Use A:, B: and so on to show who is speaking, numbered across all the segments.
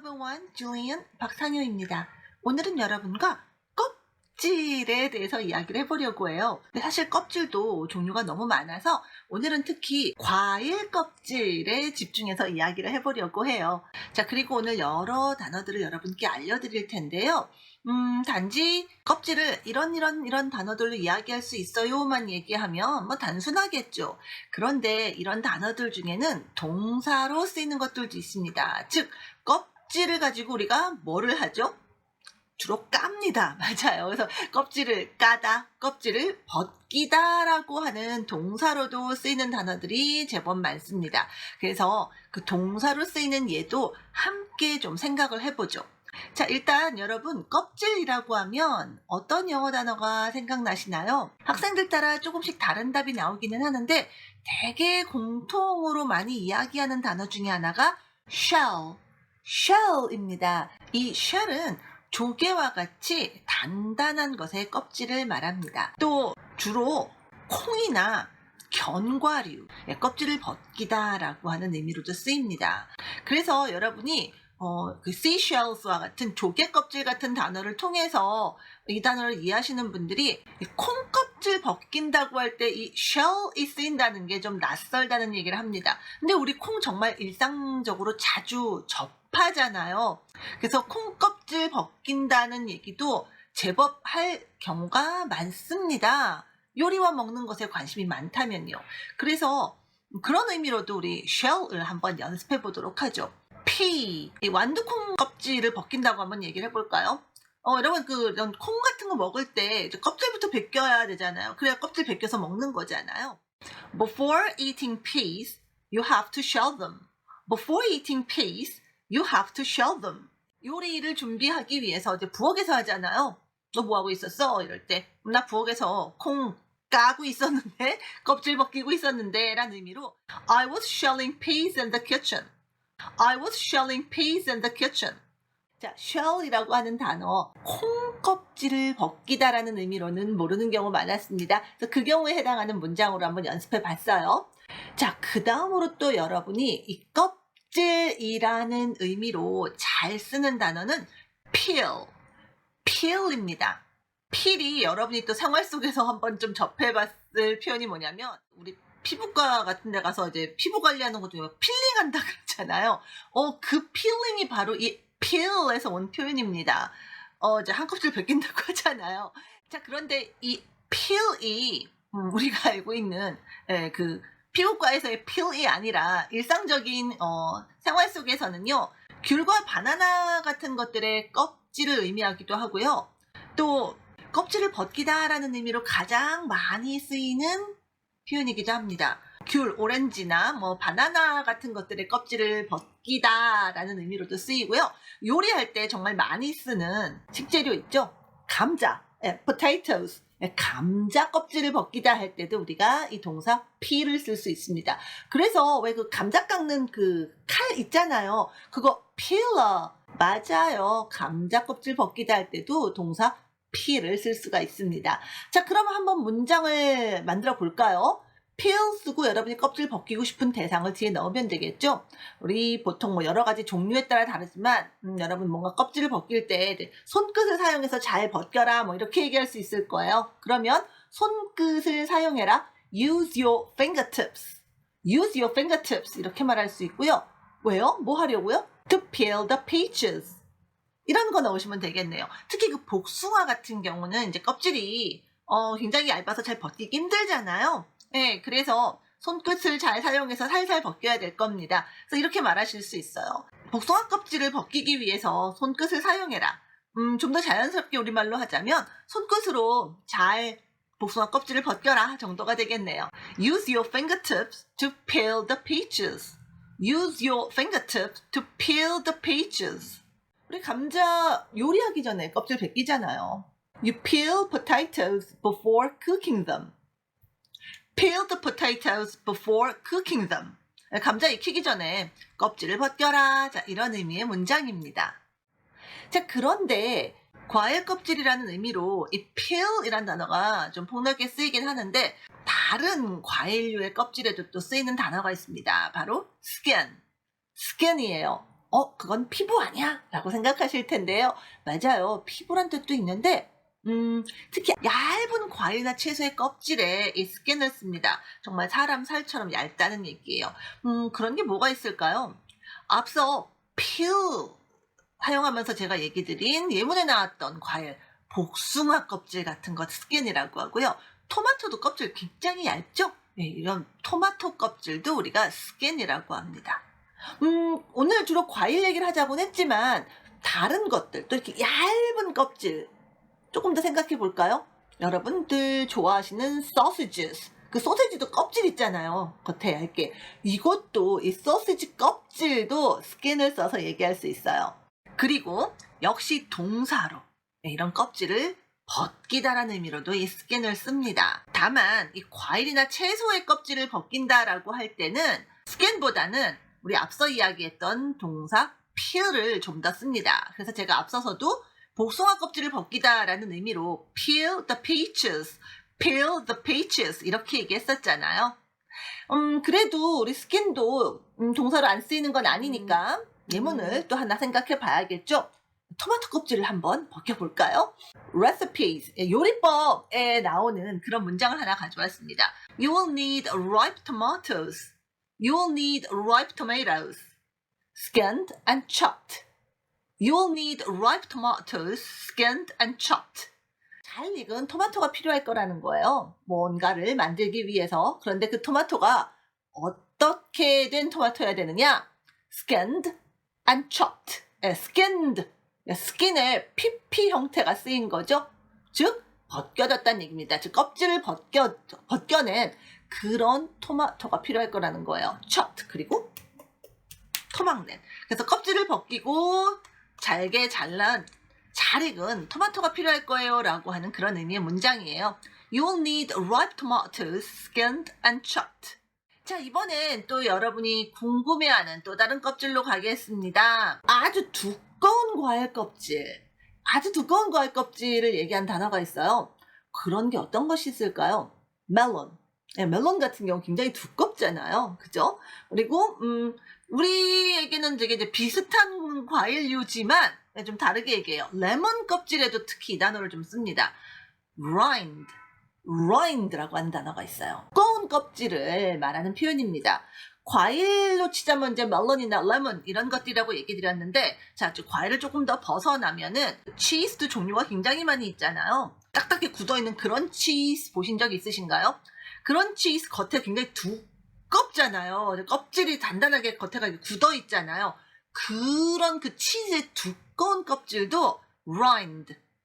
A: everyone, Julian 박상효입니다. 오늘은 여러분과 껍질에 대해서 이야기를 해보려고 해요. 근데 사실 껍질도 종류가 너무 많아서 오늘은 특히 과일 껍질에 집중해서 이야기를 해보려고 해요. 자, 그리고 오늘 여러 단어들을 여러분께 알려드릴 텐데요. 단지 껍질을 이런 단어들로 이야기할 수 있어요만 얘기하면 뭐 단순하겠죠. 그런데 이런 단어들 중에는 동사로 쓰이는 것들도 있습니다. 즉, 껍질을 가지고 우리가 뭐를 하죠? 주로 깝니다. 맞아요. 그래서 껍질을 까다, 껍질을 벗기다 라고 하는 동사로도 쓰이는 단어들이 제법 많습니다. 그래서 그 동사로 쓰이는 예도 함께 좀 생각을 해보죠. 자, 일단 여러분 껍질이라고 하면 어떤 영어 단어가 생각나시나요? 학생들 따라 조금씩 다른 답이 나오기는 하는데 되게 공통으로 많이 이야기하는 단어 중에 하나가 shell입니다. 이 shell은 조개와 같이 단단한 것의 껍질을 말합니다. 또 주로 콩이나 견과류, 껍질을 벗기다 라고 하는 의미로도 쓰입니다. 그래서 여러분이 그 seashells와 같은 조개 껍질 같은 단어를 통해서 이 단어를 이해하시는 분들이 콩 껍질 벗긴다고 할 때 이 shell이 쓰인다는 게 좀 낯설다는 얘기를 합니다. 근데 우리 콩 정말 일상적으로 자주 접하잖아요. 그래서 콩 껍질 벗긴다는 얘기도 제법 할 경우가 많습니다. 요리와 먹는 것에 관심이 많다면요. 그래서 그런 의미로도 우리 shell을 한번 연습해 보도록 하죠. 이 완두콩 껍질을 벗긴다고 한번 얘기를 해볼까요? 여러분 이런 콩 같은 거 먹을 때 껍질부터 벗겨야 되잖아요. 그래야 껍질 벗겨서 먹는 거잖아요. Before eating peas, you have to shell them. Before eating peas, you have to shell them. 요리를 준비하기 위해서 이제 부엌에서 하잖아요. 너 뭐 하고 있었어? 이럴 때 나 부엌에서 콩 까고 있었는데 껍질 벗기고 있었는데 라는 의미로 I was shelling peas in the kitchen. I was shelling peas in the kitchen. 자, shell이라고 하는 단어, 콩 껍질을 벗기다라는 의미로는 모르는 경우 많았습니다. 그래서 그 경우에 해당하는 문장으로 한번 연습해 봤어요. 자, 그 다음으로 또 여러분이 이 껍질이라는 의미로 잘 쓰는 단어는 peel입니다. peel이 여러분이 또 생활 속에서 한번 좀 접해봤을 표현이 뭐냐면 우리 피부과 같은 데 가서 이제 피부 관리하는 것 중에 필링 한다 그러잖아요. 그 필링이 바로 이 peel에서 온 표현입니다. 이제 한 껍질 벗긴다고 하잖아요. 자, 그런데 이 peel이 우리가 알고 있는 그 피부과에서의 peel이 아니라 일상적인 생활 속에서는요. 귤과 바나나 같은 것들의 껍질을 의미하기도 하고요. 또 껍질을 벗기다라는 의미로 가장 많이 쓰이는 표현이기도 합니다. 귤, 오렌지나 바나나 같은 것들의 껍질을 벗기다라는 의미로도 쓰이고요. 요리할 때 정말 많이 쓰는 식재료 있죠? 감자, potatoes. 감자 껍질을 벗기다 할 때도 우리가 이 동사 peel을 쓸 수 있습니다. 그래서 왜 그 감자 깎는 그 칼 있잖아요. 그거 peeler. 맞아요. 감자 껍질 벗기다 할 때도 동사 peel을 쓸 수가 있습니다. 자, 그럼 한번 문장을 만들어 볼까요? peel 쓰고 여러분이 껍질 벗기고 싶은 대상을 뒤에 넣으면 되겠죠? 우리 보통 여러 가지 종류에 따라 다르지만 여러분 뭔가 껍질을 벗길 때 손끝을 사용해서 잘 벗겨라 이렇게 얘기할 수 있을 거예요. 그러면 손끝을 사용해라. Use your fingertips. Use your fingertips 이렇게 말할 수 있고요. 왜요? 뭐 하려고요? To peel the peaches. 이런 거 넣으시면 되겠네요. 특히 그 복숭아 같은 경우는 이제 껍질이 굉장히 얇아서 잘 벗기기 힘들잖아요. 네, 그래서 손끝을 잘 사용해서 살살 벗겨야 될 겁니다. 그래서 이렇게 말하실 수 있어요. 복숭아 껍질을 벗기기 위해서 손끝을 사용해라. 좀 더 자연스럽게 우리말로 하자면 손끝으로 잘 복숭아 껍질을 벗겨라 정도가 되겠네요. Use your fingertips to peel the peaches. Use your fingertips to peel the peaches. 우리 감자 요리하기 전에 껍질 벗기잖아요. You peel potatoes before cooking them. Peel the potatoes before cooking them. 감자 익히기 전에 껍질을 벗겨라. 자, 이런 의미의 문장입니다. 자, 그런데 과일 껍질이라는 의미로 이 peel이라는 단어가 좀 폭넓게 쓰이긴 하는데 다른 과일류의 껍질에도 또 쓰이는 단어가 있습니다. 바로 skin이에요. 그건 피부 아니야? 라고 생각하실 텐데요. 맞아요. 피부란 뜻도 있는데, 특히 얇은 과일이나 채소의 껍질에 이 스킨을 씁니다. 정말 사람 살처럼 얇다는 얘기예요. 그런 게 뭐가 있을까요? 앞서 peel 사용하면서 제가 얘기 드린 예문에 나왔던 과일, 복숭아 껍질 같은 것 스킨이라고 하고요. 토마토도 껍질 굉장히 얇죠? 네, 이런 토마토 껍질도 우리가 스킨이라고 합니다. 오늘 주로 과일 얘기를 하자곤 했지만 다른 것들 또 이렇게 얇은 껍질 조금 더 생각해 볼까요? 여러분들 좋아하시는 소시지스, 그 소세지도 껍질 있잖아요. 겉에 얇게. 이것도 이 소시지 껍질도 스킨을 써서 얘기할 수 있어요. 그리고 역시 동사로 이런 껍질을 벗기다라는 의미로도 이 스킨을 씁니다. 다만 이 과일이나 채소의 껍질을 벗긴다라고 할 때는 스킨보다는 우리 앞서 이야기했던 동사 peel을 좀 더 씁니다. 그래서 제가 앞서서도 복숭아 껍질을 벗기다라는 의미로 peel the peaches, peel the peaches 이렇게 얘기했었잖아요. 그래도 우리 스킨도 동사로 안 쓰이는 건 아니니까 예문을 또 하나 생각해 봐야겠죠. 토마토 껍질을 한번 벗겨볼까요? recipes, 요리법에 나오는 그런 문장을 하나 가져왔습니다. You will need ripe tomatoes. You will need ripe tomatoes, skinned and chopped. You will need ripe tomatoes, skinned and chopped. 잘 익은 토마토가 필요할 거라는 거예요. 뭔가를 만들기 위해서. 그런데 그 토마토가 어떻게 된 토마토여야 되느냐? skinned and chopped. skinned. 스킨에 PP 형태가 쓰인 거죠. 즉 벗겨졌다는 얘기입니다. 즉 껍질을 벗겨낸 그런 토마토가 필요할 거라는 거예요. chopped. 그리고 토막낸. 그래서 껍질을 벗기고 잘게 잘란 잘 익은 토마토가 필요할 거예요 라고 하는 그런 의미의 문장이에요. You will need ripe tomatoes, skinned and chopped. 자, 이번엔 또 여러분이 궁금해하는 또 다른 껍질로 가겠습니다. 아주 두꺼운 과일 껍질, 아주 두꺼운 과일 껍질을 얘기한 단어가 있어요. 그런 게 어떤 것이 있을까요? 멜론. 멜론 같은 경우 굉장히 두껍잖아요. 그죠? 그리고 우리에게는 되게 이제 비슷한 과일류지만 좀 다르게 얘기해요. 레몬 껍질에도 특히 이 단어를 좀 씁니다. rind라고 하는 단어가 있어요. 두꺼운 껍질을 말하는 표현입니다. 과일로 치자면 이제 멜론이나 레몬 이런 것들이라고 얘기 드렸는데, 자, 과일을 조금 더 벗어나면은 치즈도 종류가 굉장히 많이 있잖아요. 딱딱하게 굳어있는 그런 치즈 보신 적 있으신가요? 그런 치즈 겉에 굉장히 두껍잖아요. 껍질이 단단하게 겉에가 굳어있잖아요. 그런 그 치즈의 두꺼운 껍질도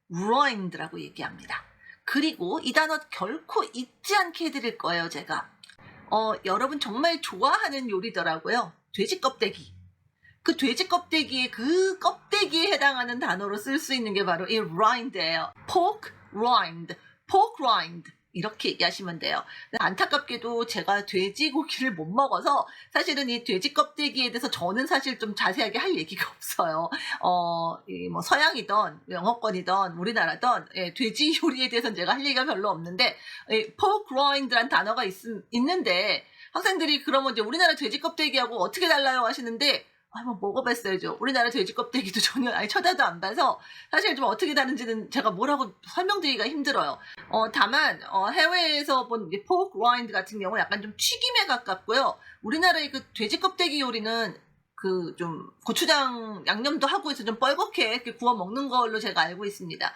A: rind라고 얘기합니다. 그리고 이 단어 결코 잊지 않게 해드릴 거예요, 제가. 여러분 정말 좋아하는 요리더라고요. 돼지 껍데기. 그 돼지 껍데기의 그 껍데기에 해당하는 단어로 쓸 수 있는 게 바로 이 rind예요. pork rind. 이렇게 얘기하시면 돼요. 안타깝게도 제가 돼지고기를 못 먹어서 사실은 이 돼지 껍데기에 대해서 저는 사실 좀 자세하게 할 얘기가 없어요. 뭐 서양이든 영어권이든 우리나라든 돼지 요리에 대해서는 제가 할 얘기가 별로 없는데 pork rind라는 단어가 있는데 학생들이 그러면 이제 우리나라 돼지 껍데기하고 어떻게 달라요 하시는데 한번 먹어봤어야죠. 우리나라 돼지 껍데기도 전혀 쳐다도 안 봐서 사실 좀 어떻게 다른지는 제가 뭐라고 설명드리기가 힘들어요. 다만 해외에서 본 포크 라인드 같은 경우 약간 좀 튀김에 가깝고요. 우리나라의 그 돼지 껍데기 요리는 그 좀 고추장 양념도 하고 해서 좀 뻘겋게 이렇게 구워 먹는 걸로 제가 알고 있습니다.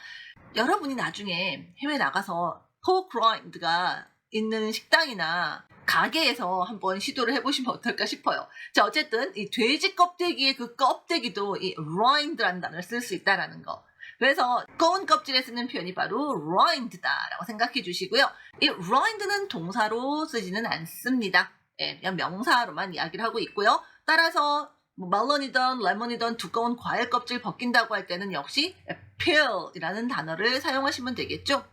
A: 여러분이 나중에 해외 나가서 포크 라인드가 있는 식당이나 가게에서 한번 시도를 해보시면 어떨까 싶어요. 자, 어쨌든 이 돼지 껍데기의 그 껍데기도 이 rind라는 단어를 쓸 수 있다라는 거. 그래서 두꺼운 껍질에 쓰는 표현이 바로 rind다라고 생각해 주시고요. 이 rind는 동사로 쓰지는 않습니다. 그냥 명사로만 이야기를 하고 있고요. 따라서 뭐 멜론이든 레몬이든 두꺼운 과일 껍질 벗긴다고 할 때는 역시 peel이라는 단어를 사용하시면 되겠죠.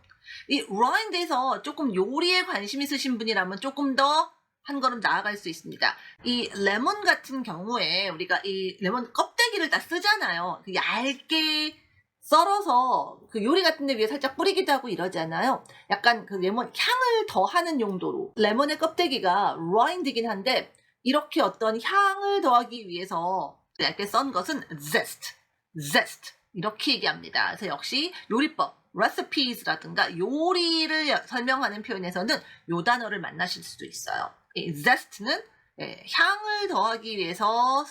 A: 이 rind에서 조금 요리에 관심 있으신 분이라면 조금 더 한 걸음 나아갈 수 있습니다. 이 레몬 같은 경우에 우리가 이 레몬 껍데기를 다 쓰잖아요. 얇게 썰어서 그 요리 같은 데 위에 살짝 뿌리기도 하고 이러잖아요. 약간 그 레몬 향을 더하는 용도로 레몬의 껍데기가 rind이긴 한데 이렇게 어떤 향을 더하기 위해서 얇게 썬 것은 zest, zest 이렇게 얘기합니다. 그래서 역시 요리법, recipes라든가 요리를 설명하는 표현에서는 요 단어를 만나실 수도 있어요. 이 zest는 향을 더하기 위해서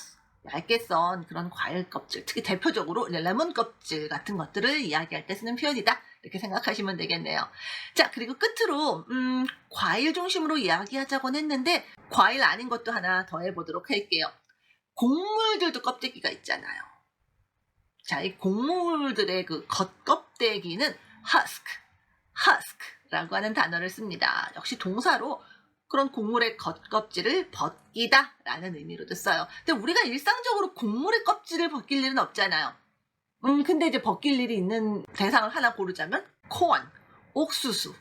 A: 얇게 썬 그런 과일 껍질, 특히 대표적으로 레몬 껍질 같은 것들을 이야기할 때 쓰는 표현이다. 이렇게 생각하시면 되겠네요. 자, 그리고 끝으로 과일 중심으로 이야기하자곤 했는데 과일 아닌 것도 하나 더 해보도록 할게요. 곡물들도 껍데기가 있잖아요. 자, 이 곡물들의 그 겉껍데기는 husk라고 하는 단어를 씁니다. 역시 동사로 그런 곡물의 겉껍질을 벗기다 라는 의미로도 써요. 근데 우리가 일상적으로 곡물의 껍질을 벗길 일은 없잖아요. 근데 이제 벗길 일이 있는 대상을 하나 고르자면 corn, 옥수수.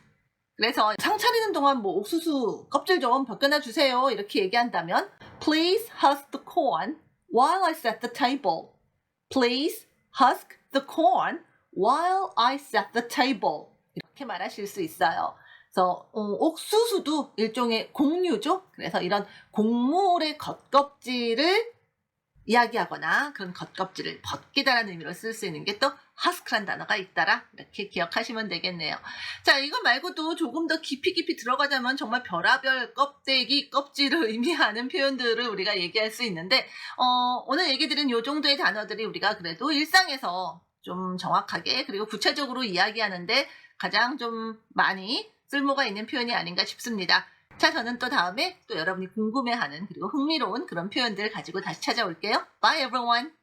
A: 그래서 상 차리는 동안 뭐 옥수수 껍질 좀 벗겨놔 주세요 이렇게 얘기한다면 Please husk the corn while I set the table. Please husk the corn while I set the table. 이렇게 말하실 수 있어요. 그래서 옥수수도 일종의 곡류죠. 그래서 이런 곡물의 겉껍질을 이야기하거나 그런 겉껍질을 벗기다라는 의미로 쓸 수 있는 게 또 husk란 단어가 있다라 이렇게 기억하시면 되겠네요. 자, 이거 말고도 조금 더 깊이 들어가자면 정말 별하별 껍데기, 껍질을 의미하는 표현들을 우리가 얘기할 수 있는데 오늘 얘기 드린 요 정도의 단어들이 우리가 그래도 일상에서 좀 정확하게 그리고 구체적으로 이야기하는데 가장 좀 많이 쓸모가 있는 표현이 아닌가 싶습니다. 자, 저는 또 다음에 또 여러분이 궁금해하는 그리고 흥미로운 그런 표현들 가지고 다시 찾아올게요. Bye everyone!